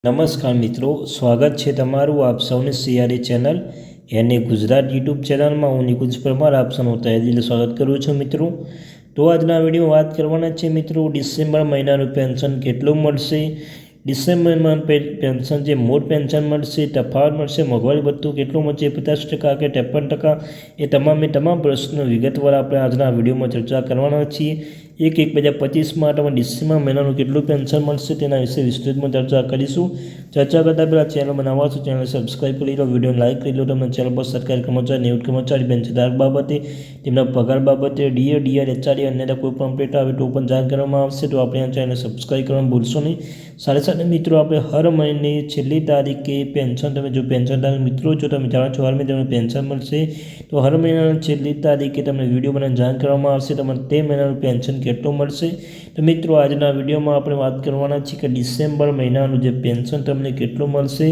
નમસ્કાર મિત્રો, સ્વાગત છે તમારું આપ સૌની સીઆરએ ચેનલ એને ગુજરાત યુટ્યુબ ચેનલમાં હું નિકુંજ પરમાર આપ સૌનું તહેદિલ સ્વાગત કરું છું મિત્રો। તો આજના વિડીયો વાત કરવાના છે મિત્રો, ડિસેમ્બર મહિનાનું પેન્શન કેટલું મળશે, ડિસેમ્બરમાં પેન્શન જે મૂળ પેન્શન મળશે, તફાવત મળશે, મોંઘવારી ભથ્થું કેટલું મળશે, 50% કે 53%, એ તમામ પ્રશ્નો વિગતવાર આપણે આજના વિડીયોમાં ચર્ચા કરવાના છીએ। 1/1/2025 તમે ડિસેમ્બર મહિનાનું કેટલું પેન્શન મળશે તેના વિશે વિસ્તૃતમાં ચર્ચા કરીશું। ચર્ચા કરતાં પહેલાં ચેનલ બનાવવા છો ચેનલ સબસ્ક્રાઈબ કરી લો, વિડીયો લાઇક કરી લો। તમને ચેનલ પર સરકારી કર્મચારી, નિવૃત્ત કર્મચારી, પેન્શનધારક બાબતે, તેમના પગાર બાબતે, ડીએ એચઆરએ અન્ય કોઈ પણ અપડેટ આવે તો પણ જાણ કરવામાં આવશે, તો આપણે આ ચેનલ સબસ્ક્રાઈબ કરવાનું ભૂલશો નહીં। સાથે સાથે મિત્રો આપણે હર મહિને છેલ્લી તારીખે પેન્શન, તમે જો પેન્શનધારક મિત્રો જો તમે જાણો છો હર મહિને તમને પેન્શન મળશે, તો હર મહિનાની છેલ્લી તારીખે તમને વિડીયો બનાવીને જાણ કરવામાં આવશે તમને તે મહિનાનું પેન્શન કેટલું મળશે। તો મિત્રો આજના વિડીયોમાં આપણે વાત કરવાના છીએ કે ડિસેમ્બર મહિનાનું જે પેન્શન તમને કેટલું મળશે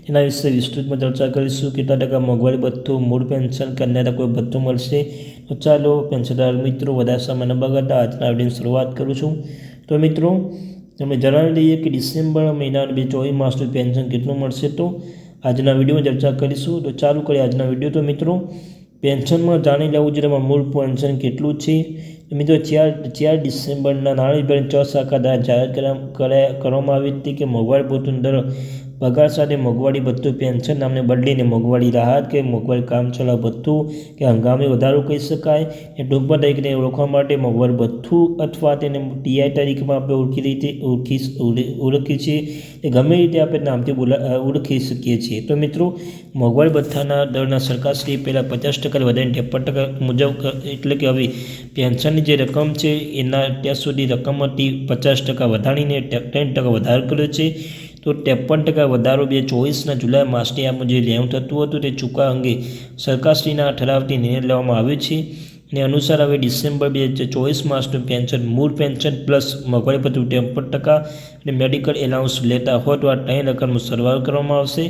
તેના વિશે વિસ્તૃતમાં ચર્ચા કરીશું। કેટલા ટકા મોંઘવારી ભથ્થું, મૂળ પેન્શન કે અન્ય કોઈ ભથ્થું મળશે। તો ચાલો પેન્શનધારક મિત્રો વધારે સમય ન બગાડતા આજના વિડીયોની શરૂઆત કરું છું। તો મિત્રો તમે જણાવી દઈએ કે ડિસેમ્બર મહિનાનું 2024 માસનું પેન્શન કેટલું મળશે, તો આજના વિડીયોમાં ચર્ચા કરીશું। તો ચાલુ કરીએ આજના વિડીયો। તો મિત્રો પેન્શનમાં જાણી લેવું જોઈએ તમારું મૂળ પેન્શન કેટલું છે। મિત્રો 4 ડિસેમ્બરના નાણાં વિભાગની 6 શાખા દ્વારા જાહેર કરવામાં આવી હતી કે મોંઘવારી ભથ્થું દર પગાર સાથે મોંઘવારી ભથ્થું પેન્શન નામને બદલીને મોંઘવારી રાહત કે મોંઘવારી કામચલાઉ ભથ્થું કે હંગામી વધારો કહી શકાય। એ ટૂંકમાં તરીકે ઓળખવા માટે મોંઘવારી ભથ્થું અથવા તેને ટીઆઈ તરીકેમાં આપણે ઓળખીએ છીએ, એ ગમે રીતે આપણે નામથી ઓળખી શકીએ છીએ। તો મિત્રો મોંઘવારી ભથ્થાના દરના સરકારશ્રી પહેલાં 50% વધારીને 53% મુજબ, એટલે કે હવે પેન્શનની જે રકમ છે એના અત્યાર સુધી રકમથી 50% વધારીને 3% વધારો કર્યો છે। તો 53% વધારો 2024ના જુલાઈ માસની આ જે લેવું થતું હતું તે ચૂકવા અંગે સરકારશ્રીના ઠરાવથી નિર્ણય લેવામાં આવ્યો છે। અને અનુસાર હવે ડિસેમ્બર 2024 માસનું પેન્શન મૂળ પેન્શન પ્લસ મોંઘવારી ભથ્થું 53% અને મેડિકલ એલાઉન્સ લેતા હોય તો આ 3 રકમનો સરવાળો કરવામાં આવશે।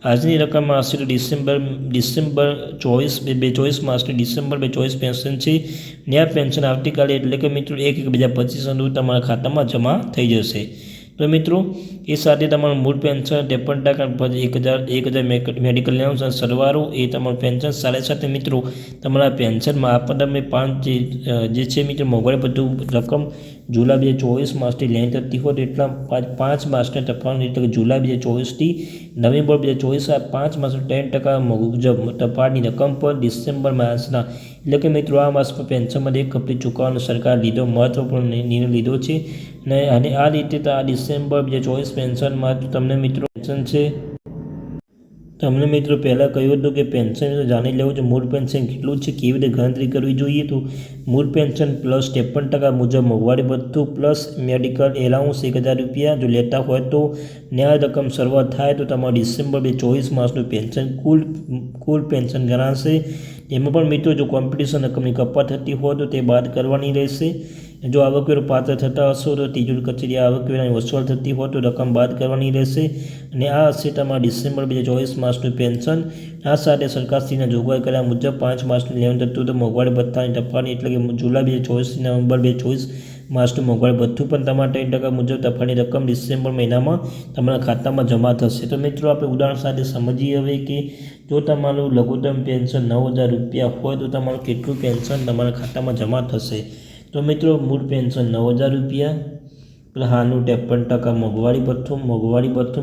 આજની રકમમાં આવશે તો ડિસેમ્બર 2024 માસનું ડિસેમ્બર 2024 પેન્શન છે ને આ પેન્શન આવતીકાલે એટલે કે મિત્રો 1/1/2025 તમારા ખાતામાં જમા થઈ જશે। તો મિત્રો એ સાથે તમારું મૂળ પેન્શન 53%, 1000 મેડિકલ એલાઉન્સ અને સરવાળો એ તમારું પેન્શન સાથે મિત્રો તમારા પેન્શનમાં આપણે તમે 5 જે છે મિત્રો મોંઘવારી ભથ્થું રકમ જુલાઈ 2024 માસથી લેણી થતી હોય તો એટલા 5 માસના તફાવત, એટલે કે જુલાઈ 2024થી નવેમ્બર 2024 આ 5 માસનું 10% મુજબ તફાવતની રકમ પર ડિસેમ્બર માસના, એટલે કે મિત્રો આ માસમાં પેન્શનમાં 1 હપ્તે ચૂકવવાનો સરકાર મહત્વપૂર્ણ નિર્ણય લીધો છે। અને આ રીતે તો આ ડિસેમ્બર 2024 પેન્શનમાં તમને મિત્રો પેન્શન છે, તમને મિત્રો પહેલાં કહ્યું હતું કે પેન્શન જાણી લેવું છે મૂળ પેન્શન કેટલું છે, કેવી રીતે ગણતરી કરવી જોઈએ। તો મૂળ પેન્શન પ્લસ 53% મુજબ મોંઘવારી ભથ્થું પ્લસ મેડિકલ એલાઉન્સ 1000 રૂપિયા જો લેતા હોય તો ન્યાય રકમ શરૂઆત થાય તો તમારું ડિસેમ્બર 2024 માસનું પેન્શન કુલ પેન્શન ગણાશે। એમાં પણ મિત્રો જો કોમ્પિટિશન રકમની કપાત થતી હોય તો તે બાદ કરવાની રહેશે। જો આવકવેરો પાત્ર થતા હશો તો તિજોરી કચેરી આવકવેરાની વસૂલ થતી હોય તો રકમ બાદ કરવાની રહેશે। અને આ હશે તમારા ડિસેમ્બર 2024 માસનું પેન્શન। આ સાથે સરકારશ્રીના જોગવાઈ કર્યા મુજબ 5 માસનું લેવું થતું તો મોંઘવારી ભથ્થાની તફાવત, એટલે કે જુલાઈ 2024 નવેમ્બર 2024 માસનું મોંઘવારી ભથ્થું પણ તમારા 3% મુજબ તફાવતની રકમ ડિસેમ્બર મહિનામાં તમારા ખાતામાં જમા થશે। તો મિત્રો આપણે ઉદાહરણ સાથે સમજીએ હવે કે જો તમારું લઘુત્તમ પેન્શન 9000 રૂપિયા હોય તો તમારું કેટલું પેન્શન તમારા ખાતામાં જમા થશે। તો મિત્રો મૂળ પેન્શન 9000 રૂપિયા, હાલનું 53% મોંઘવારી ભથ્થું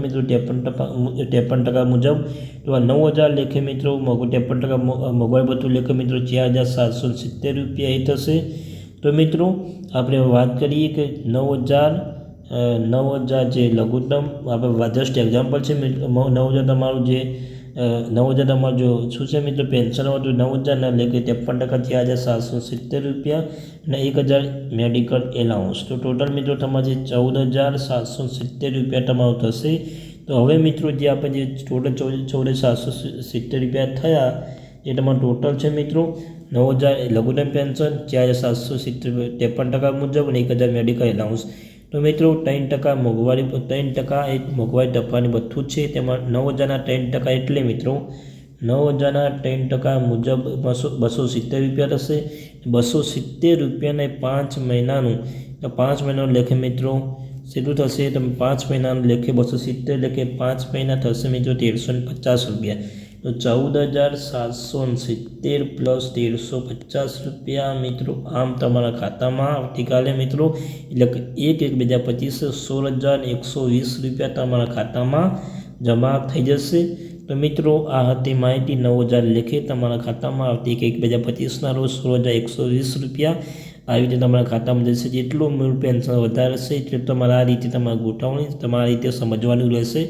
મિત્રો 53% મુજબ, તો આ 9000 લેખે મિત્રો 53% મોંઘવારી ભથ્થું લેખે મિત્રો 4770 રૂપિયા એ થશે। તો મિત્રો આપણે વાત કરીએ કે 9000 જે લઘુત્તમ આપણે જસ્ટ એક્ઝામ્પલ છે, 9000 તમારું જે 9000 તમારું જો શું છે મિત્રો પેન્શન હોય તો 9000 ના લેખે 53% 4770 રૂપિયા અને 1000 મેડિકલ એલાઉન્સ, તો ટોટલ મિત્રો તમારે જે 14770 રૂપિયા તમારું થશે। તો હવે મિત્રો જે આપણે જે ટોટલ 14770 રૂપિયા થયા એ તમારું ટોટલ છે મિત્રો 9000 લઘુત્તમ પેન્શન, 4770 53% મુજબ અને 1000 મેડિકલ એલાઉન્સ। તો મિત્રો 3% મોંઘવારી 3% એ મોંઘવારી તફાવતની ભથ્થું છે, તેમાં 9000ના 3% એટલે મિત્રો 9000ના 3% મુજબ 270 રૂપિયા થશે। 270 રૂપિયાને 5 મહિનાનું લેખે મિત્રો સીધું થશે તમે 5 મહિનાનું લેખે 270 એટલે કે 5 મહિના થશે મિત્રો 1350 રૂપિયા. તો 14,770 પ્લસ 1350 રૂપિયા મિત્રો આમ તમારા ખાતામાં આવતીકાલે મિત્રો એટલે કે 1/1/2025 16,120 રૂપિયા તમારા ખાતામાં જમા થઈ જશે. તો મિત્રો આ હતી માહિતી. 9,000 લેખે તમારા ખાતામાં આવતી 1/1/25ના રોજ 16,120 રૂપિયા આવી રીતે તમારા ખાતામાં જશે. જેટલું મૂળ પેન્શન વધારે છે એટલું તમારે આ રીતે તમારે ગોઠવણી તમારી રીતે સમજવાનું રહેશે.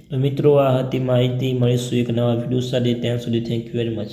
તો મિત્રો આ હતી માહિતી. મળીશું એક નવા વિડીયો સાથે. ત્યાં સુધી થેન્ક યુ વેરી મચ.